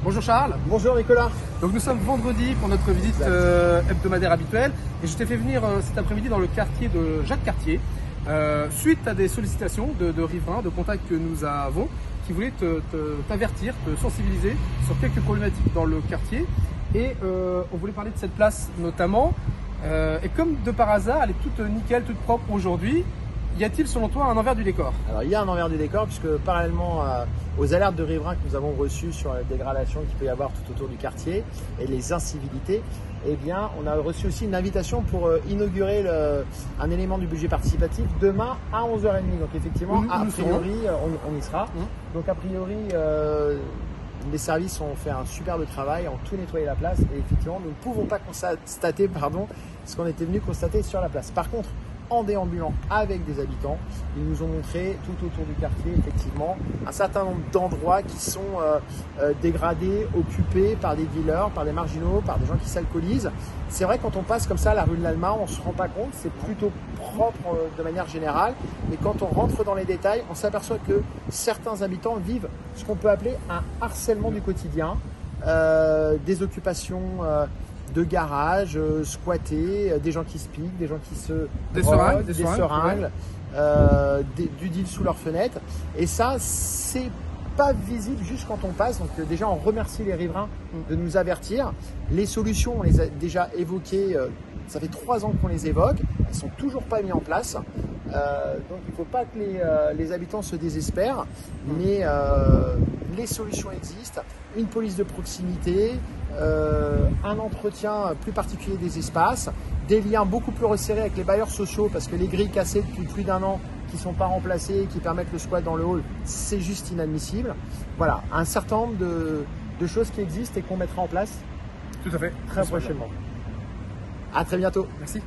Bonjour Charles. Bonjour Nicolas. Donc nous sommes vendredi pour notre visite hebdomadaire habituelle et je t'ai fait venir cet après-midi dans le quartier de Jacques Cartier suite à des sollicitations de riverains, de contacts que nous avons qui voulaient t'avertir, te sensibiliser sur quelques problématiques dans le quartier et on voulait parler de cette place notamment et comme de par hasard elle est toute nickel, toute propre aujourd'hui. Y a-t-il selon toi un envers du décor? Alors il y a un envers du décor puisque parallèlement aux alertes de riverains que nous avons reçues sur la dégradation qu'il peut y avoir tout autour du quartier et les incivilités, eh bien on a reçu aussi une invitation pour inaugurer un élément du budget participatif demain à 11h30. Donc effectivement, a priori, on y sera. Donc a priori, les services ont fait un superbe travail, ont tout nettoyé la place et effectivement nous ne pouvons pas constater ce qu'on était venu constater sur la place. Par contre, en déambulant avec des habitants, ils nous ont montré tout autour du quartier effectivement un certain nombre d'endroits qui sont dégradés, occupés par des dealers, par des marginaux, par des gens qui s'alcoolisent. C'est vrai, quand on passe comme ça la rue de l'Alma, on ne se rend pas compte, c'est plutôt propre de manière générale, mais quand on rentre dans les détails, on s'aperçoit que certains habitants vivent ce qu'on peut appeler un harcèlement du quotidien, des occupations de garages squattés, des gens qui se piquent, des gens qui se droguent, des seringues, du deal sous leurs fenêtres. Et ça, c'est pas visible juste quand on passe. Donc déjà, on remercie les riverains de nous avertir. Les solutions, on les a déjà évoquées. Ça fait 3 ans qu'on les évoque. Elles sont toujours pas mises en place. Donc il ne faut pas que les habitants se désespèrent. Mais les solutions existent. Une police de proximité, un entretien plus particulier des espaces, des liens beaucoup plus resserrés avec les bailleurs sociaux parce que les grilles cassées depuis plus d'1 an qui ne sont pas remplacées et qui permettent le squat dans le hall, c'est juste inadmissible. Voilà, un certain nombre de choses qui existent et qu'on mettra en place tout à fait très prochainement. À très bientôt. Merci.